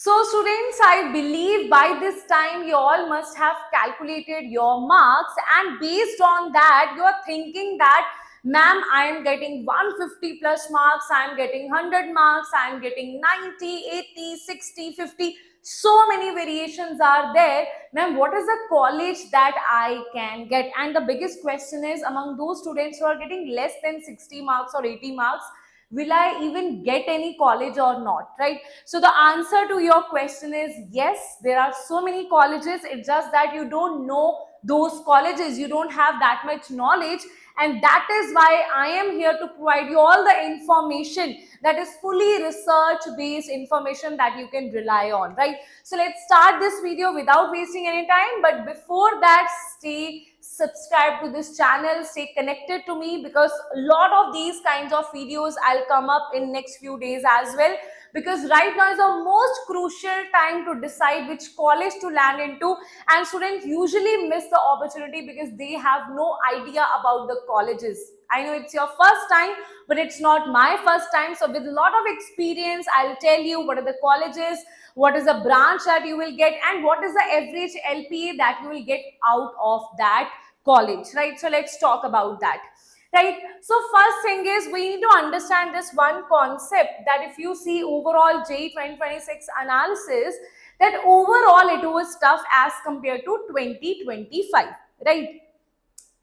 So students, I believe by this time you all must have calculated your marks, and based on that you are thinking that ma'am, I am getting 150 plus marks, I am getting 100 marks, I am getting 90, 80, 60, 50. So many variations are there. Ma'am, what is the college that I can get? And the biggest question is, among those students who are getting less than 60 marks or 80 marks, will I even get any college or not, right? So the answer to your question is yes, there are so many colleges. It's just that you don't know those colleges, you don't have that much knowledge, and that is why I am here to provide you all the information that is fully research based information that you can rely on, right? So let's start this video without wasting any time, but before that, stay subscribe to this channel, stay connected to me, because a lot of these kinds of videos I'll come up in next few days as well, because right now is the most crucial time to decide which college to land into, and students usually miss the opportunity because they have no idea about the colleges. I know it's your first time, but it's not my first time. So with a lot of experience, I'll tell you what are the colleges, what is the branch that you will get, and what is the average LPA that you will get out of that college, right? So let's talk about that. Right. So first thing is, we need to understand this one concept, that if you see overall JEE 2026 analysis, that overall it was tough as compared to 2025, right?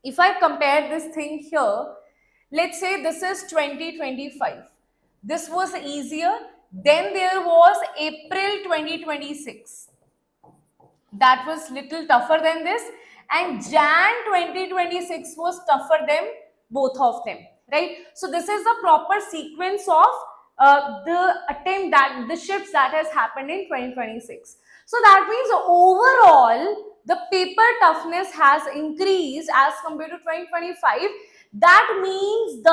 If I compare this thing here, let's say this is 2025. This was easier. Then there was April 2026. That was little tougher than this. And Jan 2026 was tougher than both of them, right? So this is the proper sequence of the attempt, that the shifts that has happened in 2026. So that means overall the paper toughness has increased as compared to 2025. That means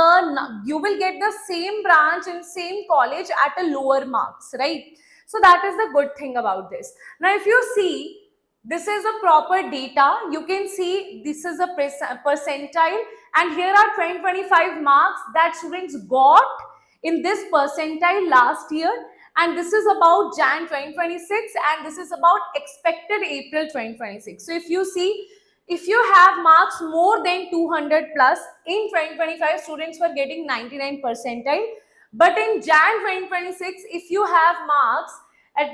you will get the same branch in same college at a lower marks, right? So that is the good thing about this. Now if you see, this is a proper data. You can see this is a percentile, and here are 2025 marks that students got in this percentile last year, and this is about Jan 2026, and this is about expected April 2026. So if you see, if you have marks more than 200 plus, in 2025 students were getting 99 percentile, but in Jan 2026 if you have marks at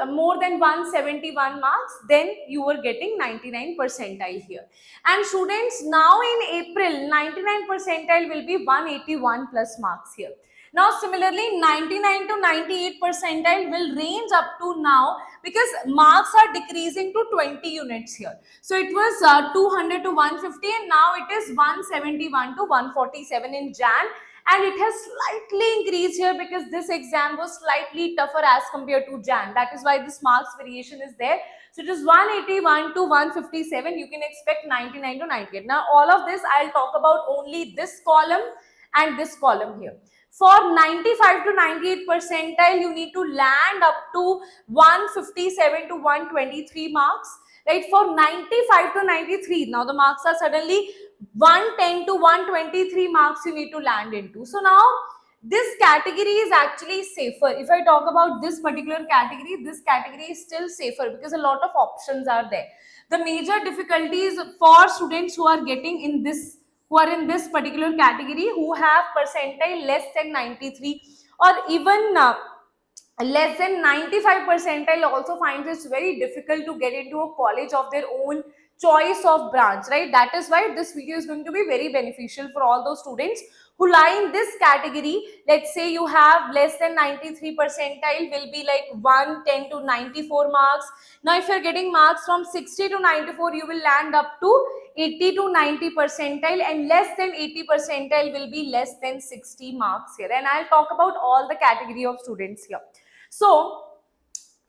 more than 171 marks, then you were getting 99 percentile here. And students, now in April 99 percentile will be 181 plus marks here. Now similarly 99 to 98 percentile will range up to now, because marks are decreasing to 20 units here. So it was 200 to 150, and now it is 171 to 147 in Jan. And it has slightly increased here because this exam was slightly tougher as compared to Jan. That is why this marks variation is there. So it is 181 to 157. You can expect 99 to 98. Now all of this I'll talk about only this column and this column here. For 95 to 98 percentile, you need to land up to 157 to 123 marks. Right? For 95 to 93, now the marks are suddenly 110 to 123 marks you need to land into. So now this category is actually safer. If I talk about this particular category, this category is still safer because a lot of options are there. The major difficulties for students who are getting in this, who are in this particular category, who have percentile less than 93 or even less than 95 percentile, also finds it very difficult to get into a college of their own choice of branch, right? That is why this video is going to be very beneficial for all those students who lie in this category. Let's say you have less than 93 percentile, will be like 110 to 94 marks. Now if you're getting marks from 60 to 94, you will land up to 80 to 90 percentile, and less than 80 percentile will be less than 60 marks here. And I'll talk about all the category of students here. So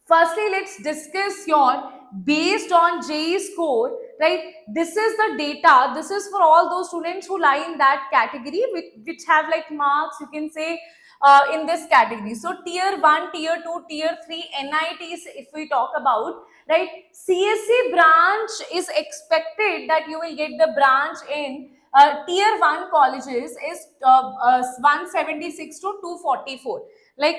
firstly, let's discuss your based on JEE score, right? This is the data. This is for all those students who lie in that category, which have like marks, you can say, in this category. So tier 1, tier 2, tier 3, NITs, if we talk about, right? CSC branch is expected that you will get the branch in tier 1 colleges is 176 to 244. Like,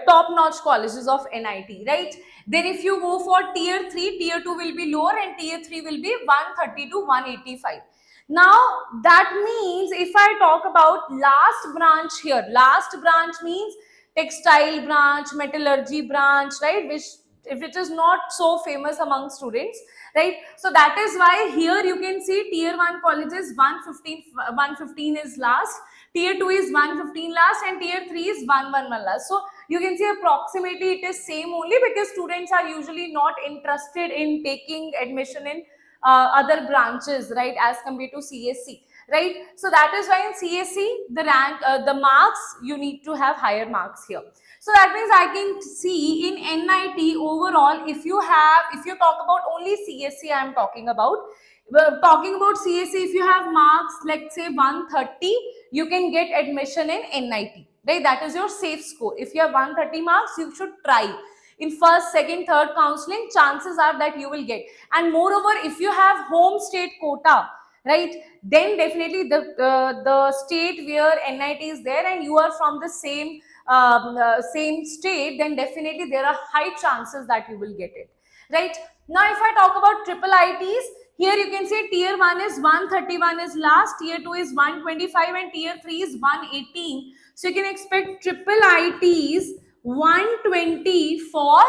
top-notch colleges of NIT, right? Then if you go for tier 3, tier 2 will be lower and tier 3 will be 130 to 185. Now that means if I talk about last branch here, last branch means textile branch, metallurgy branch, right? Which if it is not so famous among students, right? So that is why here you can see tier 1 colleges 115 is last, tier 2 is 115 last, and tier 3 is 111 last. So you can see approximately it is same only because students are usually not interested in taking admission in other branches, right, as compared to CSC, right? So that is why in CSC the rank, the marks, you need to have higher marks here. So that means I can see in NIT overall, if you talk about only CSC, I am talking about. Talking about CSC, if you have marks, let's say 130, you can get admission in NIT, right? That is your safe score. If you have 130 marks, you should try. In first, second, third counseling, chances are that you will get. And moreover, if you have home state quota, right, then definitely the state where NIT is there and you are from the same state, then definitely there are high chances that you will get it, right? Now if I talk about triple ITs, here you can see tier 1 is 131 is last, tier 2 is 125 and tier 3 is 118. So you can expect triple ITs 120 for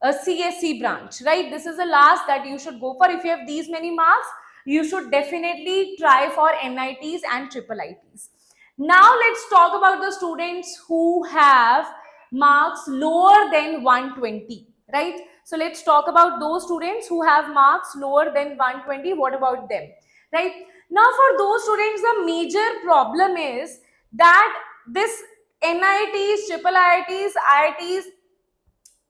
a CSC branch, right? This is the last that you should go for. If you have these many marks, you should definitely try for NITs and triple ITs. Now let's talk about the students who have marks lower than 120, right? So let's talk about those students who have marks lower than 120. What about them, right? Now for those students, the major problem is that this NITs, triple IITs,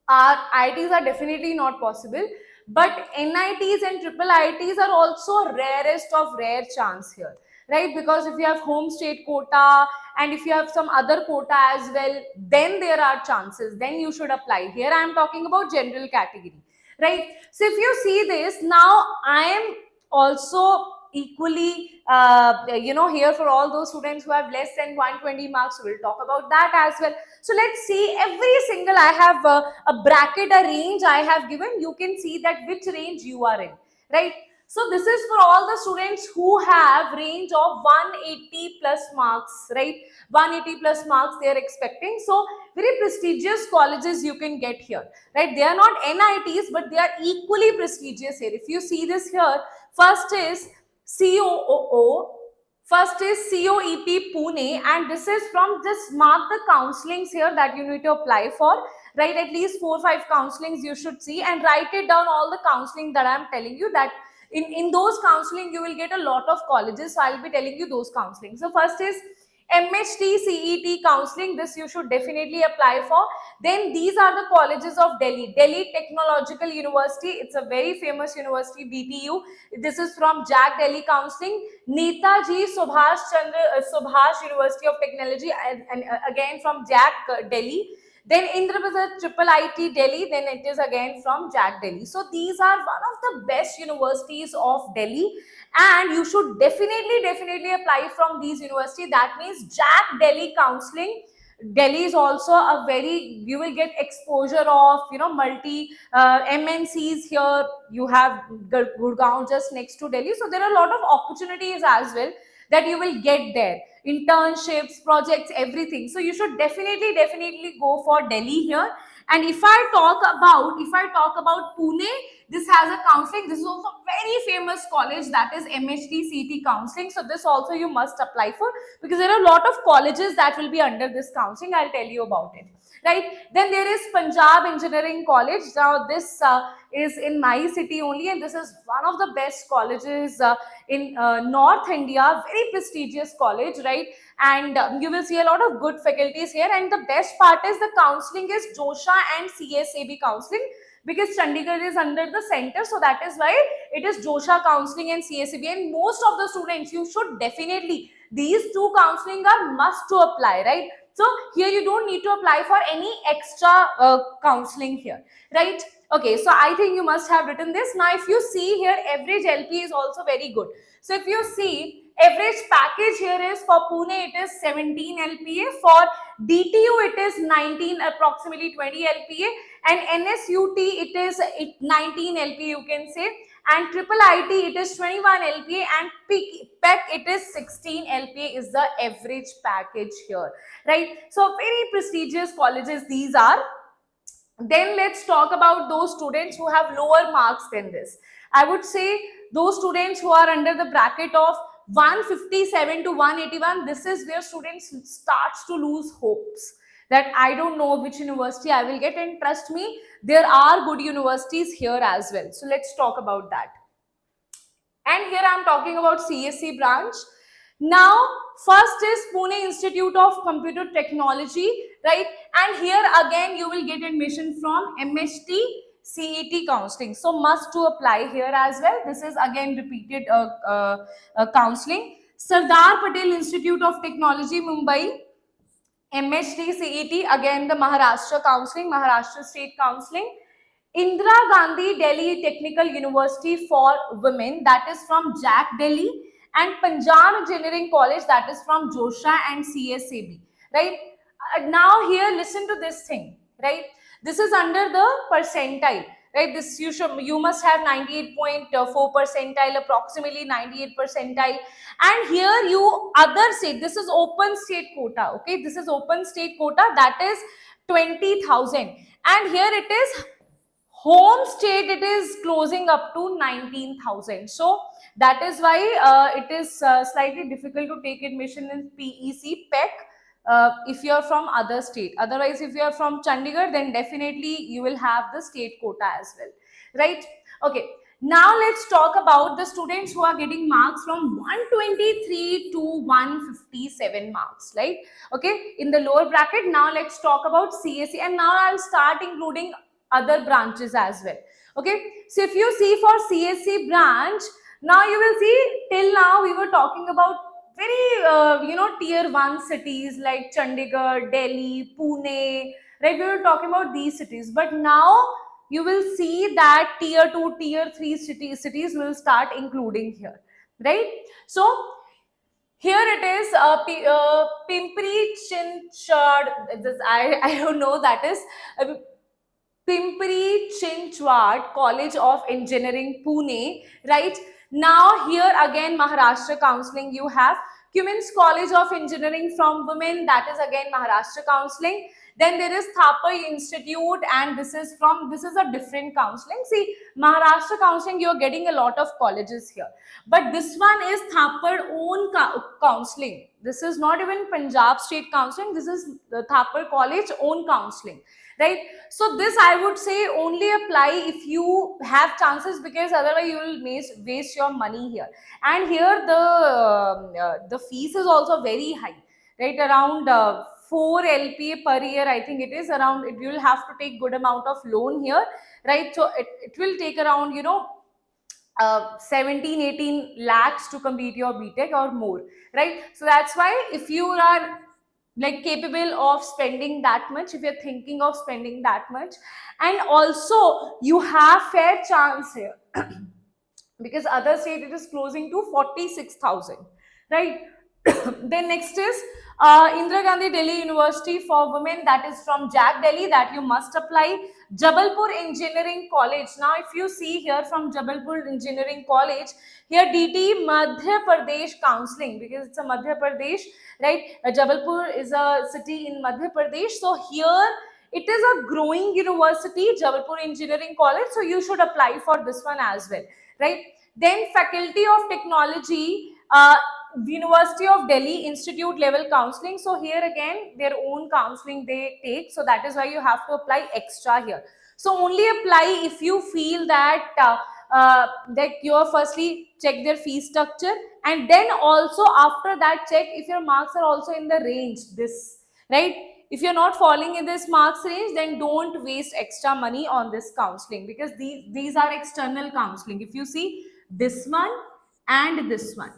IITs are definitely not possible, but NITs and triple IITs are also rarest of rare chance here, right? Because if you have home state quota and if you have some other quota as well, then there are chances, then you should apply. Here I am talking about general category, right? So if you see this, now I am also equally here for all those students who have less than 120 marks. We'll talk about that as well. So let's see, every single, I have a bracket, a range I have given. You can see that which range you are in, right? So this is for all the students who have range of 180 plus marks, right? 180 plus marks they are expecting. So very prestigious colleges you can get here, right? They are not NITs, but they are equally prestigious here. If you see this here, first is COOO, first is COEP Pune, and this is from, just mark the counselings here that you need to apply for, right? At least 4 or 5 counselings you should see, and write it down, all the counselling that I am telling you, that in those counselling you will get a lot of colleges. So I'll be telling you those counselling. So first is MHT CET counselling, this you should definitely apply for. Then these are the colleges of Delhi. Delhi Technological University, it's a very famous university, DTU. This is from JAC Delhi counselling. Netaji Subhash University of Technology, and again from JAC Delhi. Then Indraprasad Triple IT Delhi, then it is again from JAC Delhi. So these are one of the best universities of Delhi, and you should definitely apply from these universities. That means JAC Delhi counselling. Delhi is also a very, you will get exposure of multi MNCs here. You have Gurgaon just next to Delhi, so there are a lot of opportunities as well that you will get there, internships, projects, everything. So you should definitely go for Delhi here. And if I talk about Pune, this has a counselling. This is also a very famous college, that is MHT CT counselling. So this also you must apply for, because there are a lot of colleges that will be under this counselling. I'll tell you about it, right? Then there is Punjab Engineering College. Now this is in my city only, and this is one of the best colleges in North India. Very prestigious college, right? And you will see a lot of good faculties here. And the best part is the counselling is JOSHA and CSAB counselling, because Chandigarh is under the center, so that is why it is JOSHA counselling and CSAB. And most of the students, you should definitely, these two counselling are must to apply, right? So here you don't need to apply for any extra counselling here, right? Okay, so I think you must have written this. Now if you see here, average LP is also very good. So if you see, Average package here is for Pune it is 17 LPA, for DTU it is 19, approximately 20 LPA, and NSUT it is 19 LPA you can say, and triple IT it is 21 LPA, and PEC it is 16 LPA is the average package here, right? So very prestigious colleges these are. Then let's talk about those students who have lower marks than this. I would say those students who are under the bracket of 157 to 181, this is where students starts to lose hopes that I don't know which university I will get, and trust me, there are good universities here as well. So let's talk about that. And here I am talking about CSE branch. Now, first is Pune Institute of Computer Technology, right? And here again you will get admission from MST CET counseling. So must to apply here as well. This is again repeated counseling. Sardar Patel Institute of Technology, Mumbai, MHT CET, again the Maharashtra counseling, Maharashtra state counseling. Indira Gandhi Delhi Technical University for Women, that is from JAC Delhi, and Punjab Engineering College, that is from Josha and CSAB, right? Now here listen to this thing, right? This is under the percentile, right? This you must have 98.4 percentile, approximately 98 percentile, and here you other state, this is open state quota, okay? This is open state quota, that is 20,000, and here it is home state, it is closing up to 19,000. So that is why it is slightly difficult to take admission in PEC if you are from other state. Otherwise, if you are from Chandigarh, then definitely you will have the state quota as well, right? Okay. Now let's talk about the students who are getting marks from 123 to 157 marks, right? Okay, in the lower bracket. Now let's talk about CSE, and now I'll start including other branches as well. Okay, so if you see for CSE branch, now you will see till now we were talking about very tier 1 cities like Chandigarh, Delhi, Pune, right? We were talking about these cities, but now you will see that tier 2, tier 3 cities will start including here, right? So here it is, Pimpri Chinchwad. I don't know that is. Pimpri Chinchwad College of Engineering, Pune, right? Now here again Maharashtra counseling you have. Cummins College of Engineering from Women, that is again Maharashtra counseling. Then there is Thapar Institute, and this is a different counseling. See, Maharashtra counseling, you are getting a lot of colleges here. But this one is Thapar own counseling. This is not even Punjab state counseling. This is the Thapar College own counseling, right? So this I would say only apply if you have chances, because otherwise you will waste your money here. And here the fees is also very high, right? Around 4 LPA per year, I think it is around. You will have to take good amount of loan here, right? So it will take around 17-18 lakhs to complete your BTech or more, right? So that's why if you are like capable of spending that much, if you're thinking of spending that much, and also you have fair chance here because other state it is closing to 46,000, right? Then next is Indira Gandhi Delhi University for Women, that is from JAC Delhi, that you must apply. Jabalpur Engineering College. Now if you see here from Jabalpur Engineering College, here DT Madhya Pradesh counseling, because it's a Madhya Pradesh, right? Jabalpur is a city in Madhya Pradesh. So here it is a growing university, Jabalpur Engineering College. So you should apply for this one as well, right? Then Faculty of Technology, University of Delhi Institute level counseling. So here again their own counseling they take, so that is why you have to apply extra here. So only apply if you feel that that you are firstly check their fee structure, and then also after that check if your marks are also in the range, this, right? If you're not falling in this marks range, then don't waste extra money on this counseling, because these are external counseling. If you see this one and this one,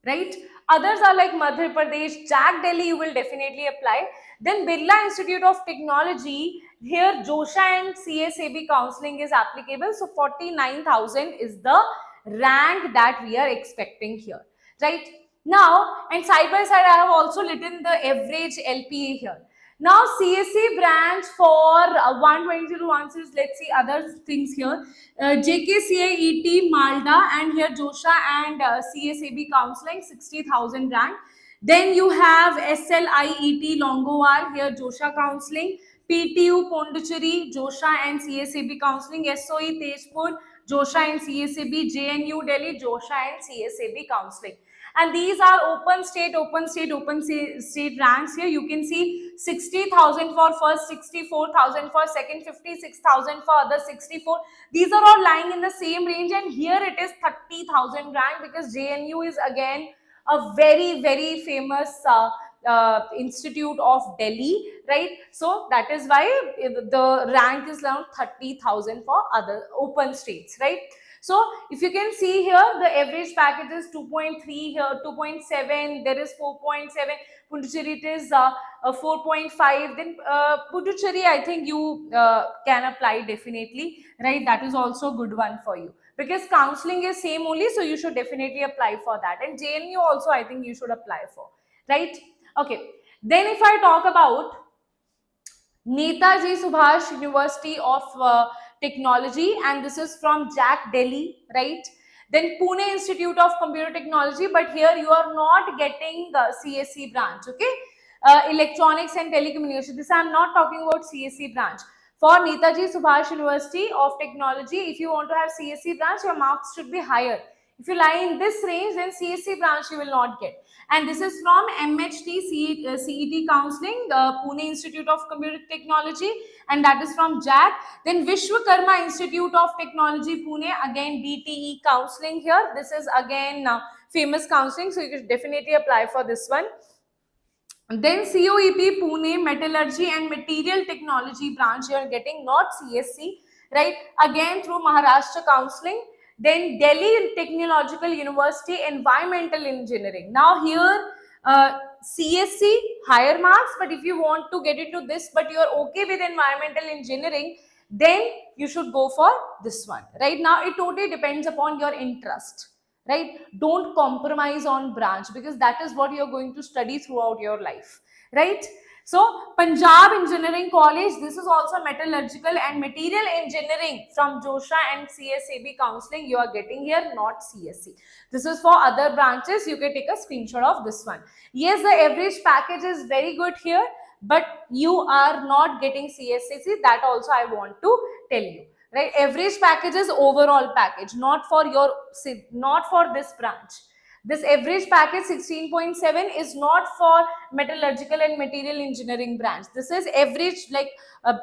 right? Others are like Madhya Pradesh, JAC Delhi, you will definitely apply. Then Birla Institute of Technology, here Josha and CSAB counseling is applicable. So 49,000 is the rank that we are expecting here, right? Now, and side by side, I have also written the average LPA here. Now, CSC branch for 122 to 160, let's see other things here. JKCAET Malda, and here Josha and CSAB counseling 60,000 rank. Then you have SLIET Longowar, here Josha counseling. PTU Pondicherry, Josha and CSAB counseling. SOE Tejpur, Josha and CSAB. JNU Delhi, Josha and CSAB counseling. And these are open state ranks. Here you can see 60,000 for first, 64,000 for second, 56,000 for other 64. These are all lying in the same range, and here it is 30,000 rank, because JNU is again a very famous institute of Delhi, right? So that is why the rank is around 30,000 for other open states, right? So if you can see here, the average package is 2.3 here, 2.7, there is 4.7, Puducherry it is 4.5, then Puducherry I think you can apply definitely, right? That is also a good one for you, because counseling is same only, so you should definitely apply for that. And JNU also I think you should apply for, right? Okay, then if I talk about Netaji Subhash University of Technology, and this is from Jack Delhi, right? Then Pune Institute of Computer Technology, but here you are not getting CSC branch, okay? Electronics and Telecommunication. This I am not talking about CSC branch. For Netaji Subhash University of Technology, if you want to have CSC branch, your marks should be higher. If you lie in this range, then CSC branch you will not get. And this is from MHT CET Counseling, Pune Institute of Computer Technology, and that is from JAT. Then Vishwakarma Institute of Technology, Pune, again DTE Counseling here. This is again famous counseling, so you should definitely apply for this one. Then COEP Pune Metallurgy and Material Technology branch you are getting, not CSC, right? Again through Maharashtra Counseling. Then Delhi Technological University Environmental Engineering. Now here CSC higher marks, but if you want to get into this but you are okay with environmental engineering, then you should go for this one. Right now it totally depends upon your interest, right? Don't compromise on branch, because that is what you're going to study throughout your life, right? So Punjab Engineering College, this is also metallurgical and material engineering from Josha and CSAB counseling you are getting here, not CSC. This is for other branches, you can take a screenshot of this one. Yes, the average package is very good here, but you are not getting CSCC, that also I want to tell you, right? Average package is overall package, not for this branch. This average package 16.7 is not for metallurgical and material engineering branch. This is average, like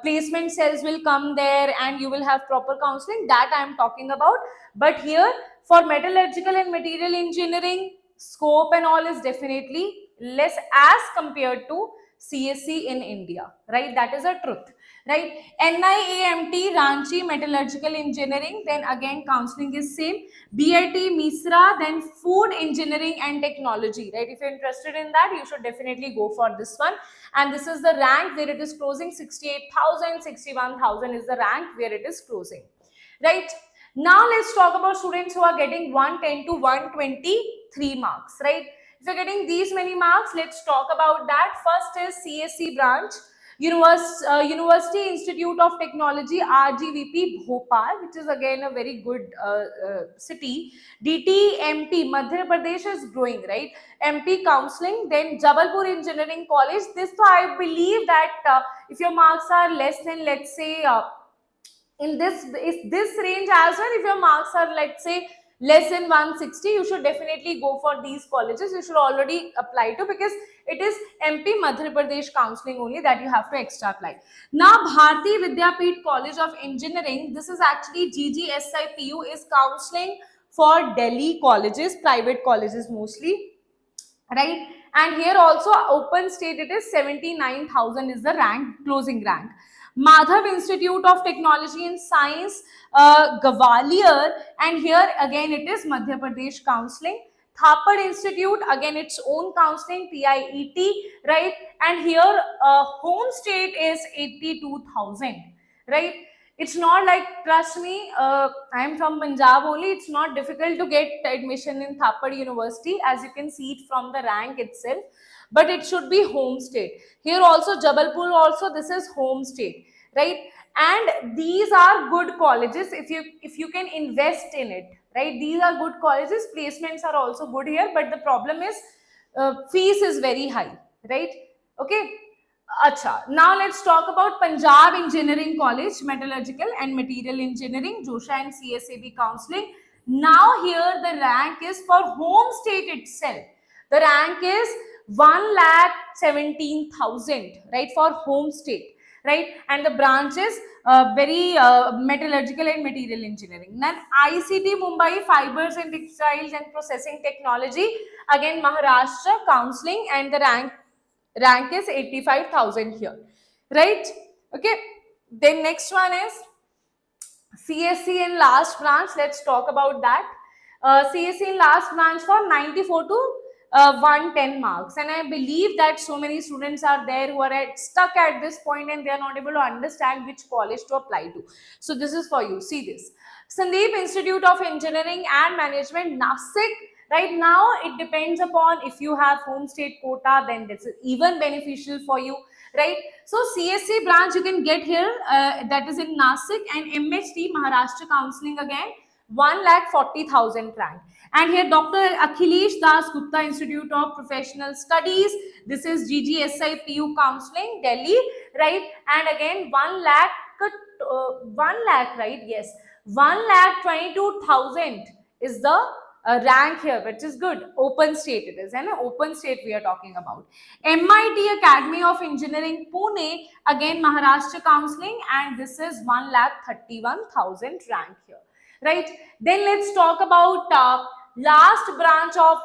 placement cells will come there and you will have proper counseling, that I am talking about. But here for metallurgical and material engineering, scope and all is definitely less as compared to CSC in India, right? That is a truth, right? NIAMT Ranchi Metallurgical Engineering, then again counseling is same. BIT Misra, then Food Engineering and Technology, right? If you're interested in that, you should definitely go for this one. And this is the rank where it is closing, 68,000, 61,000 is the rank where it is closing, right? Now let's talk about students who are getting 110 to 123 marks, right? If you're getting these many marks, let's talk about that. First is CSC branch, University Institute of Technology, RGVP Bhopal, which is again a very good city. DTMP, Madhya Pradesh is growing, right? MP Counseling, then Jabalpur Engineering College. This, so I believe that if your marks are less than, let's say, in this range as well, if your marks are, let's say, less than 160, you should definitely go for these colleges. You should already apply to, because it is MP Madhya Pradesh counseling only that you have to extra apply. Now Bharati Vidyapeeth College of Engineering, this is actually GGSIPU, is counseling for Delhi colleges, private colleges mostly, right? And here also open state it is 79,000 is the rank, closing rank. Madhav Institute of Technology and Science, Gwalior, and here again it is Madhya Pradesh counseling. Thapad Institute, again its own counseling, PIET, right? And here home state is 82,000, right? It's not like, trust me, I am from Punjab only. It's not difficult to get admission in Thapad University, as you can see it from the rank itself. But it should be home state. Here also, Jabalpur also, this is home state, right? And these are good colleges if you can invest in it, right? These are good colleges. Placements are also good here, but the problem is fees is very high, right? Okay. Acha, now let's talk about Punjab Engineering College, Metallurgical and Material Engineering, Josha and CSAB Counseling. Now here the rank is for home state itself. The rank is 1,17,000, right, for home state, right? And the branch is very metallurgical and material engineering. Then ICT Mumbai, Fibers and Textiles and Processing Technology, again Maharashtra Counseling, and the rank is 85,000 here, right? Okay. Then next one is CSC in last branch. Let's talk about that. CSC in last branch for 94 to 110 marks, and I believe that so many students are there who are stuck at this point and they are not able to understand which college to apply to. So this is for you. See this: Sandeep Institute of Engineering and Management, Nasik. Right now, it depends upon if you have home state quota, then this is even beneficial for you, right? So CSC branch you can get here, that is in Nasik, and MHT Maharashtra Counseling again 1,40,000 rank. And here Dr. Akhilesh Das Gupta Institute of Professional Studies. This is GGSIPU Counseling, Delhi, right? And again 1 lakh, 1 lakh, right? Yes, 1,22,000 is the rank here, which is good. Open state it is, and open state we are talking about. MIT Academy of Engineering, Pune, again Maharashtra Counseling, and this is 1,31,000 rank here, right? Then let's talk about last branch of,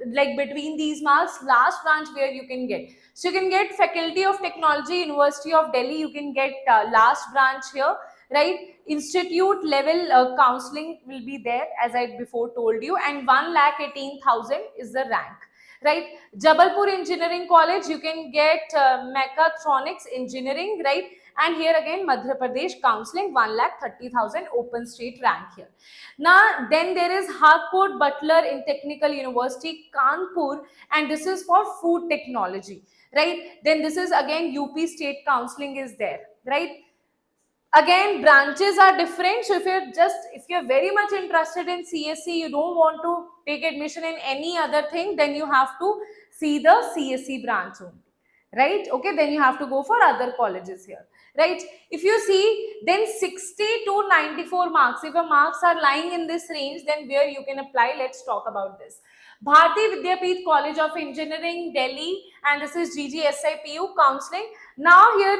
like, between these marks, last branch where you can get. So you can get Faculty of Technology, University of Delhi. You can get last branch here, right? Institute level counseling will be there, as I before told you, and 1,18,000 is the rank, right? Jabalpur Engineering College, you can get mechatronics engineering, right? And here again Madhya Pradesh Counseling, 1,30,000 open state rank here. Now then there is Harcourt Butler in Technical University, Kanpur, and this is for food technology, right? Then this is again UP State Counseling is there, right? Again branches are different. So if you're very much interested in CSC, you don't want to take admission in any other thing, then you have to see the CSC branch only, right? Okay, then you have to go for other colleges here, right? If you see, then 60 to 94 marks, if your marks are lying in this range, then where you can apply, let's talk about this. Bharati Vidyapeeth College of Engineering, Delhi, and this is GGSIPU Counseling. Now here,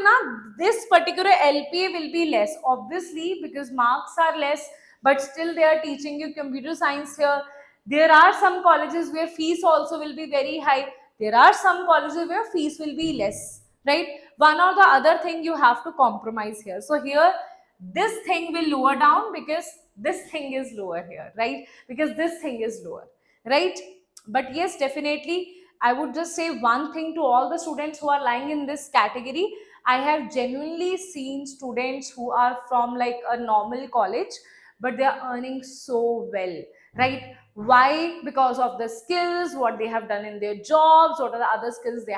this particular LPA will be less, obviously, because marks are less, but still they are teaching you computer science here. There are some colleges where fees also will be very high. There are some colleges where fees will be less, right? One or the other thing you have to compromise here. So here, this thing will lower down because this thing is lower here, right? Because this thing is lower, right? But yes, definitely, I would just say one thing to all the students who are lying in this category. I have genuinely seen students who are from like a normal college, but they are earning so well, right? Why? Because of the skills, what they have done in their jobs, what are the other skills they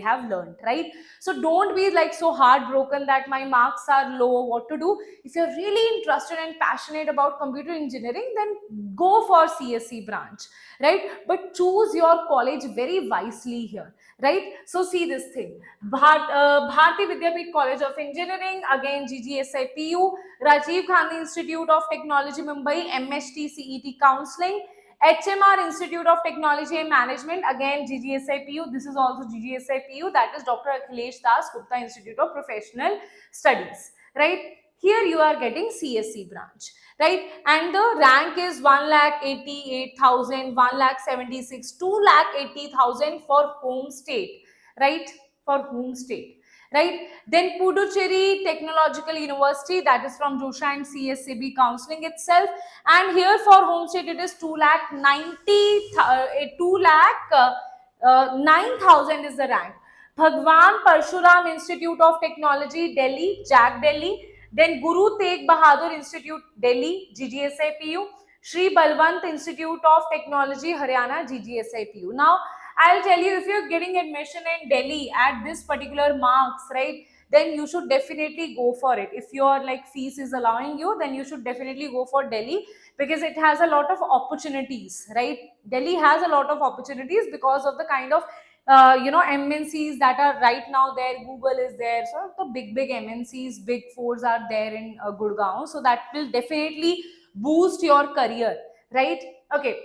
have learned, right? So don't be like so heartbroken that my marks are low, what to do. If you're really interested and passionate about computer engineering, then go for CSC branch, right? But choose your college very wisely here, right? So see this thing: Bharati Vidyapeeth College of Engineering, again GGSIPU, Rajiv Gandhi Institute of Technology, Mumbai, MHT CET Counseling, HMR Institute of Technology and Management, again GGSIPU. This is also GGSIPU, that is Dr. Akhilesh Das Gupta Institute of Professional Studies, right? Here you are getting CSC branch, right? And the rank is 1,88,000, 1,76,000, 2,80,000 for home state, right? For home state, right? Then Puducherry Technological University, that is from Josha and CSCB Counseling itself. And here for home state it is 2,09,000 is the rank. Bhagwan Parshuram Institute of Technology, Delhi, JAG Delhi. Then Guru Tegh Bahadur Institute, Delhi, GGSIPU. Sri Balwant Institute of Technology, Haryana, GGSIPU. Now, I'll tell you, if you're getting admission in Delhi at this particular marks, right, then you should definitely go for it. If your like fees is allowing you, then you should definitely go for Delhi, because it has a lot of opportunities, right? Delhi has a lot of opportunities because of the kind of MNCs that are right now there. Google is there, so the big MNCs, big fours are there in Gurgaon, so that will definitely boost your career, right? Okay,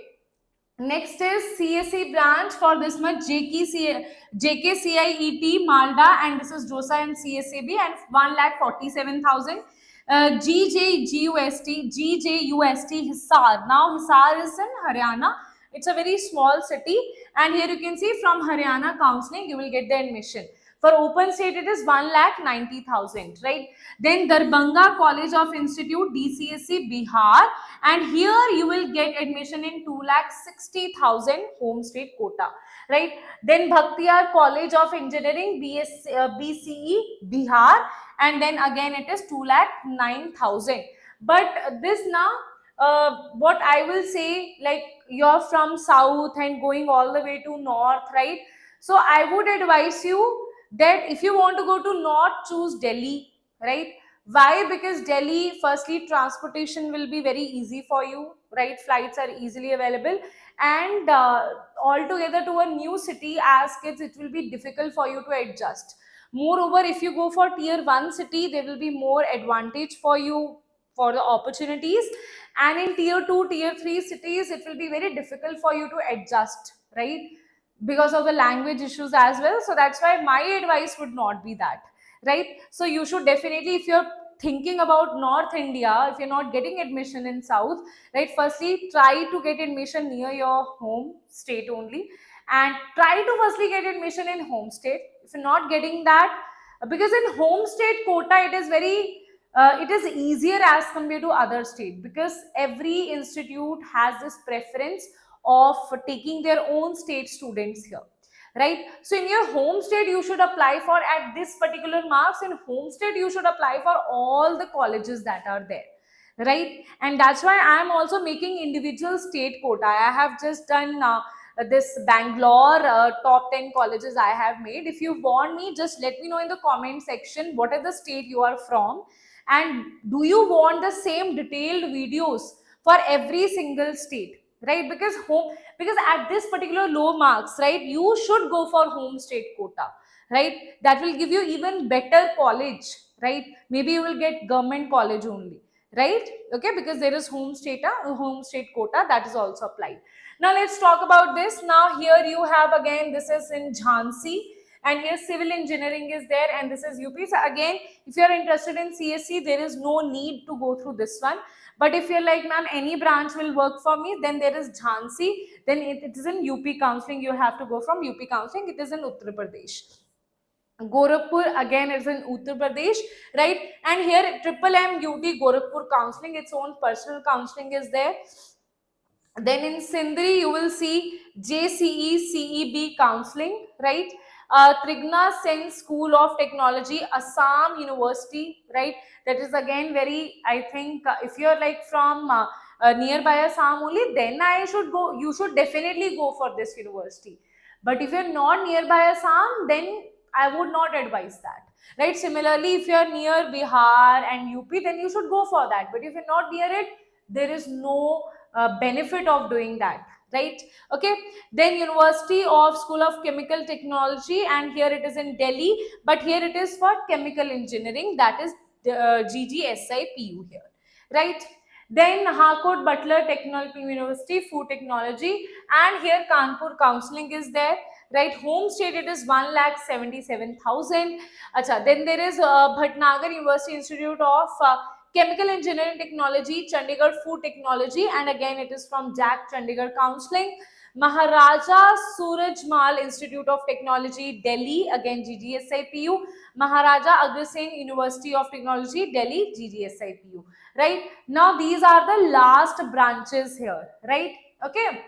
next is CSE branch. For this much, JKCIET Malda, and this is JOSA and CSAB, and 1,47,000. GJUST Hisar. Now Hisar is in Haryana. It's a very small city, and here you can see from Haryana counseling you will get the admission. For open state it is 1,90,000, right? Then Darbhanga College of Institute, DCSC Bihar, and here you will get admission in 2,60,000 home state quota, right? Then Bhaktiyar College of Engineering, BCE Bihar, and then again it is 2,09,000. But this now, what I will say, like you're from south and going all the way to north, right? So I would advise you that if you want to go to north, choose Delhi, right? Why? Because Delhi, firstly, transportation will be very easy for you, right? Flights are easily available, and altogether to a new city as kids, it will be difficult for you to adjust. Moreover, if you go for tier 1 city, there will be more advantage for you for the opportunities, and in tier 2, tier 3 cities, it will be very difficult for you to adjust, right? Because of the language issues as well. So that's why my advice would not be that, right? So you should definitely, if you're thinking about North India, if you're not getting admission in South, right, firstly try to get admission near your home state only, and try to firstly get admission in home state. If you're not getting that, because in home state quota it is very it is easier as compared to other state, because every institute has this preference of taking their own state students here, right? So in your home state you should apply for, at this particular marks in home state you should apply for all the colleges that are there, right? And that's why I am also making individual state quota. I have just done this Bangalore top 10 colleges I have made. If you want me, just let me know in the comment section what are the state you are from, and do you want the same detailed videos for every single state, right? Because at this particular low marks, right, you should go for home state quota, right? That will give you even better college, right? Maybe you will get government college only, right? Okay, because there is home state quota that is also applied. Now let's talk about this. Now here you have, again, this is in Jhansi, and here civil engineering is there, and this is UP. So again, if you are interested in CSC, there is no need to go through this one. But if you're like, ma'am, any branch will work for me, then there is Jhansi, then it is in UP counseling. You have to go from UP counseling. It is in Uttar Pradesh. Gorakhpur, again, it's in Uttar Pradesh, right? And here Triple M UT Gorakhpur counseling, its own personal counseling is there. Then in Sindri, you will see JCE CEB counseling, right? Trigna Sen School of Technology, Assam University, right? That is again very, I think, if you're like from nearby Assam only, then you should definitely go for this university. But if you're not nearby Assam, then I would not advise that, right? Similarly, if you're near Bihar and UP, then you should go for that. But if you're not near it, there is no benefit of doing that, right? Okay, then University of School of Chemical Technology, and here it is in Delhi, but here it is for chemical engineering, that is GGSIPU here, right? Then Harcourt Butler Technology University, Food Technology, and here Kanpur counseling is there, right? Home state it is 1,77,000. Acha, then there is Bhatnagar University Institute of Chemical Engineering Technology, Chandigarh Food Technology, and again it is from JAC Chandigarh Counseling. Maharaja Surajmal Institute of Technology, Delhi, again GGSIPU. Maharaja Agrasen University of Technology, Delhi, GGSIPU. Right? Now these are the last branches here, right? Okay.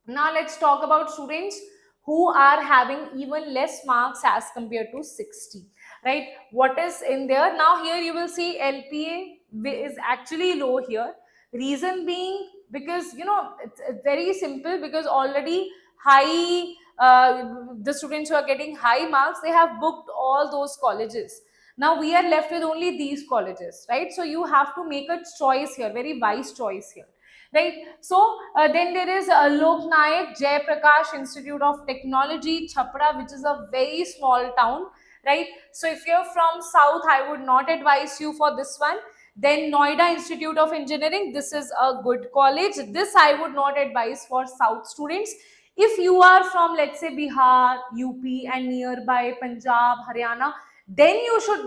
Now let's talk about students who are having even less marks as compared to 60. right? What is in there? Now here you will see LPA is actually low here. Reason being, because it's very simple, because already high the students who are getting high marks, they have booked all those colleges. Now we are left with only these colleges, right? So you have to make a choice here, very wise choice here, right? So then there is Lok Nayak Jai Prakash Institute of Technology, Chhapra, which is a very small town, right? So if you're from south, I would not advise you for this one. Then Noida Institute of Engineering, this is a good college. This I would not advise for south students. If you are from, let's say, Bihar, UP and nearby Punjab, Haryana, then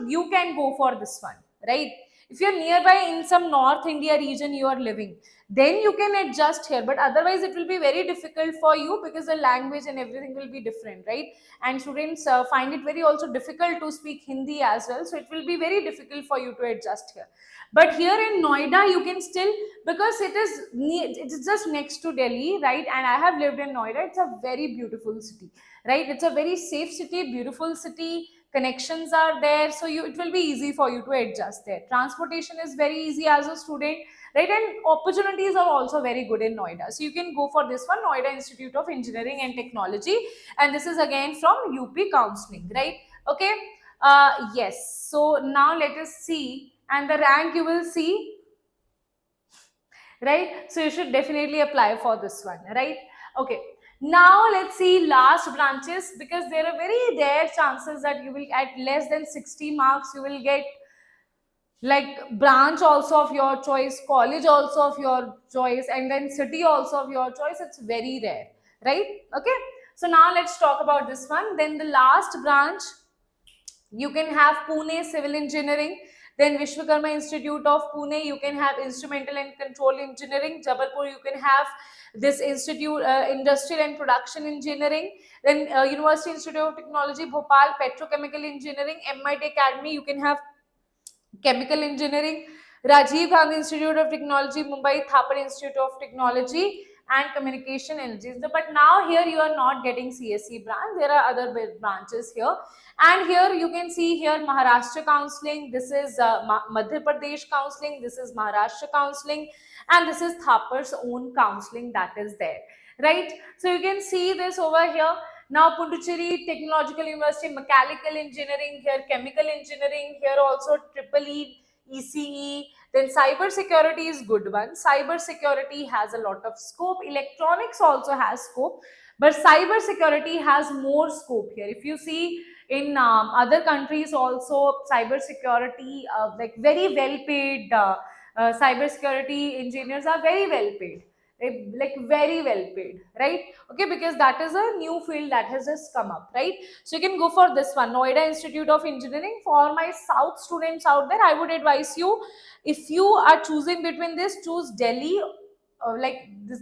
you can go for this one, right? If you're nearby in some North India region you are living, then you can adjust here, but otherwise it will be very difficult for you, because the language and everything will be different, right? And students find it very also difficult to speak Hindi as well, so it will be very difficult for you to adjust here. But here in Noida you can still, because it is just next to Delhi, right? And I have lived in Noida. It's a very beautiful city, right? It's a very safe city, beautiful city, connections are there, so it will be easy for you to adjust there. Transportation is very easy as a student, right? And opportunities are also very good in Noida, so you can go for this one, Noida Institute of Engineering and Technology. And this is again from UP counseling, right? Okay. Yes, so now let us see, and the rank you will see, right? So you should definitely apply for this one, right? Okay. Now let's see last branches, because there are very rare chances that you will, at less than 60 marks, you will get like branch also of your choice, college also of your choice, and then city also of your choice. It's very rare, right? Okay. So now let's talk about this one. Then the last branch, you can have Pune Civil Engineering, then Vishwakarma Institute of Pune, you can have Instrumental and Control Engineering. Jabalpur, you can have this institute, Industrial and Production Engineering. Then University Institute of Technology Bhopal, Petrochemical Engineering. MIT Academy, you can have Chemical Engineering. Rajiv Gandhi Institute of Technology Mumbai, Thapar Institute of Technology and Communication Energies. But now here you are not getting CSE branch, there are other branches here. And here you can see here Maharashtra Counseling, this is Madhya Pradesh Counseling, this is Maharashtra Counseling, and this is Thapar's own counseling that is there, right? So you can see this over here. Now Puducherry Technological University, Mechanical Engineering, here Chemical Engineering, here also Triple E, ECE. Then cyber security is good one. Cyber security has a lot of scope. Electronics also has scope, but cyber security has more scope here. If you see in other countries also, cyber security, like very well paid cyber security engineers are very well paid, like very well paid, right? Okay, because that is a new field that has just come up, right? So you can go for this one, Noida Institute of Engineering. For my south students out there, I would advise you, if you are choosing between this, choose Delhi.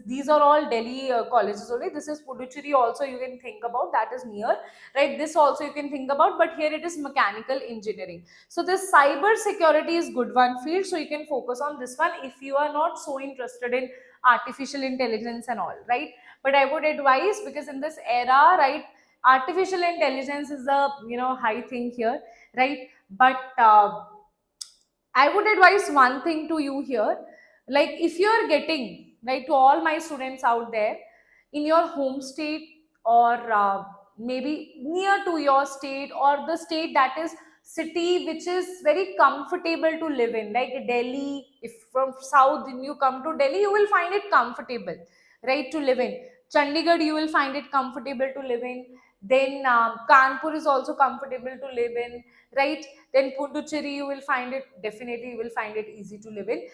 These are all Delhi colleges only. This is Puducherry also, you can think about, that is near, right? This also you can think about, but here it is mechanical engineering. So this cyber security is good one field, so you can focus on this one if you are not so interested in artificial intelligence and all, right? But I would advise, because in this era, right, artificial intelligence is a high thing here, right? But I would advise one thing to you here, like if you are getting, right, to all my students out there, in your home state, or maybe near to your state, or the state that is city which is very comfortable to live in, like Delhi. If from south then you come to Delhi, you will find it comfortable, right, to live in. Chandigarh, you will find it comfortable to live in. Then Kanpur is also comfortable to live in, right? Then Puducherry, you will find it, definitely you will find it easy to live in.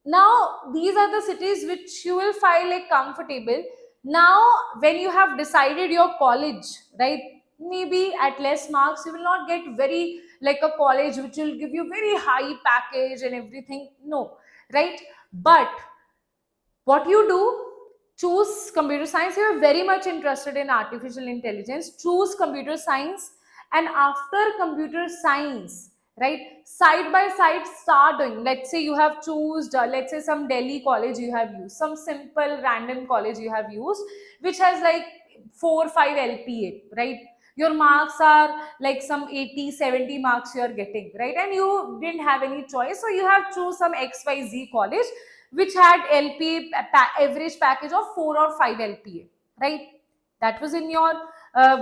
Now these are the cities which you will find like comfortable. Now when you have decided your college, right, maybe at less marks you will not get very like a college which will give you very high package and everything, no, right? But what you do, choose computer science. You are very much interested in artificial intelligence, choose computer science. And after computer science, right, side by side start doing, let's say you have chosen, let's say some Delhi college you have used, some simple random college you have used which has like 4 or 5 LPA, right? your marks are like some 80, 70 marks you are getting, right? And you didn't have any choice, so you have choose some XYZ college which had average package of 4 or 5 LPA, right? That was in your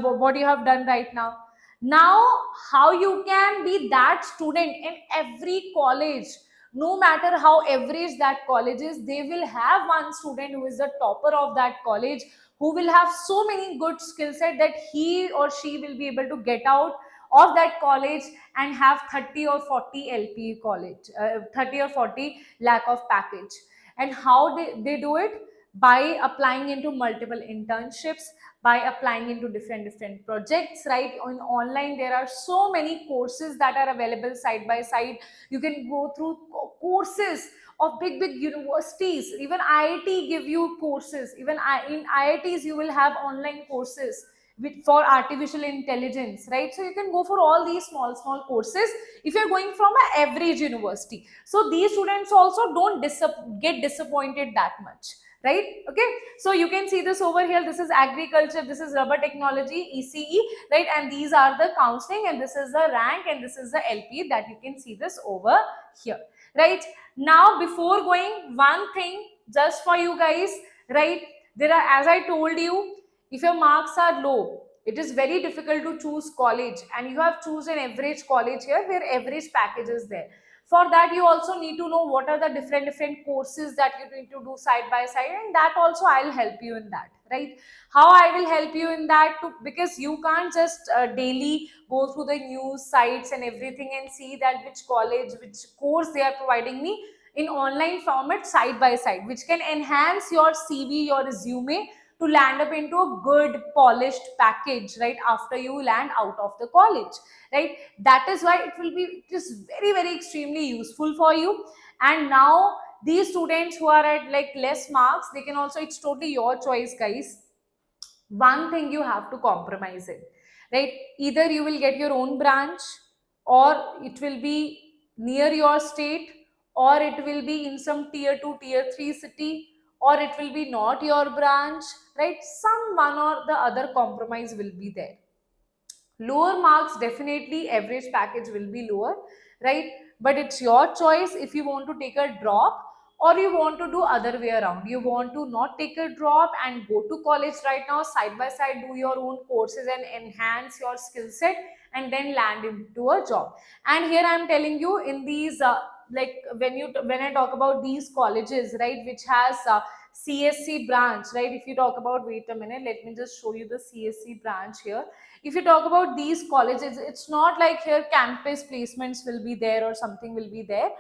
what you have done right now. Now, how you can be that student in every college, no matter how average that college is, they will have one student who is the topper of that college, who will have so many good skill set that he or she will be able to get out of that college and have 30 or 40 LP college, 30 or 40 lakh of package. And how they do it? By applying into multiple internships, by applying into different projects, right? On online there are so many courses that are available side by side. You can go through courses of big universities. Even IIT give you courses. Even in IITs you will have online courses for artificial intelligence, right? So you can go for all these small courses if you're going from an average university. So these students also don't get disappointed that much, right? Okay, so you can see this over here. This is agriculture, this is rubber technology, ECE, right? And these are the counseling, and this is the rank, and this is the LP that you can see this over here, right? Now, before going, one thing just for you guys, right? There are, as I told you, if your marks are low, it is very difficult to choose college, and you have chosen average college here where average package is there. For that, you also need to know what are the different courses that you need to do side by side, and that also I'll help you in that, right? How I will help you in that too, because you can't just daily go through the news sites and everything and see that which college, which course they are providing me in online format side by side, which can enhance your CV, your resume, to land up into a good polished package, right, after you land out of the college, right? That is why it will be just very extremely useful for you. And now these students who are at like less marks, they can also, it's totally your choice, guys. One thing you have to compromise in, right? Either you will get your own branch, or it will be near your state, or it will be in some tier 2 tier 3 city, or it will be not your branch, right? Some one or the other compromise will be there. Lower marks, definitely average package will be lower, right? But it's your choice if you want to take a drop, or you want to do other way around. You want to not take a drop and go to college right now, side by side do your own courses and enhance your skill set, and then land into a job. And here I'm telling you, in these like when I talk about these colleges, right, which has CSC branch, right? If you talk about, wait a minute, let me just show you the CSC branch here. If you talk about these colleges, it's not like here campus placements will be there or something will be there.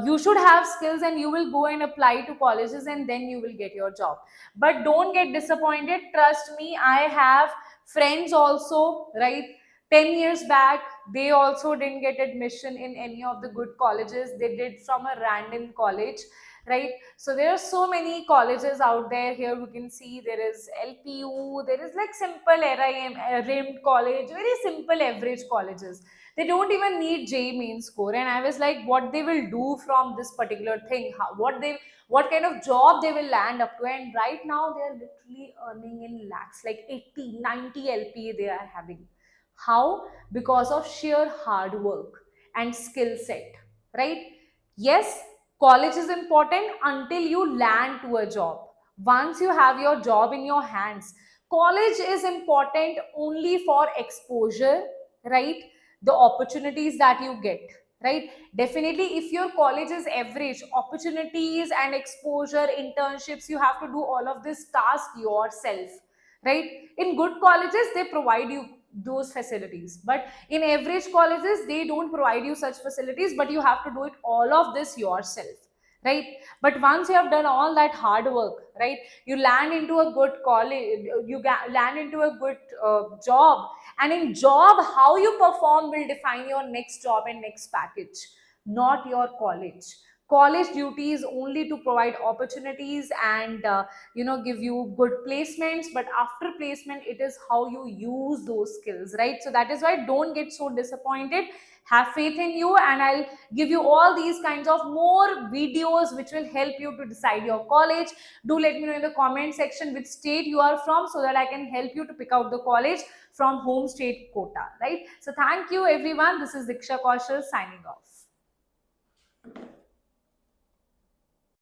You should have skills and you will go and apply to colleges, and then you will get your job. But don't get disappointed, trust me, I have friends also, right? 10 years back, they also didn't get admission in any of the good colleges. They did from a random college, right? So there are so many colleges out there. Here we can see there is LPU, there is like simple RIM, RIM college, very simple average colleges. They don't even need JEE main score. And I was like, what they will do from this particular thing, what kind of job they will land up to. And right now they are literally earning in lakhs, like 80, 90 LPA they are having. How? Because of sheer hard work and skill set, right? Yes, college is important until you land to a job. Once you have your job in your hands, college is important only for exposure, right? The opportunities that you get, right? Definitely, if your college is average, opportunities and exposure, internships, you have to do all of this task yourself, right? In good colleges, they provide you those facilities, but in average colleges they don't provide you such facilities, but you have to do it all of this yourself, right? But once you have done all that hard work, right, you land into a good college, land into a good job, and in job how you perform will define your next job and next package, not your college. college duty is only to provide opportunities and give you good placements, but after placement it is how you use those skills, right? So that is why don't get so disappointed. Have faith in you, and I'll give you all these kinds of more videos which will help you to decide your college. Do let me know in the comment section which state you are from, so that I can help you to pick out the college from home state quota, right? So thank you everyone. This is Diksha Kaushal signing off.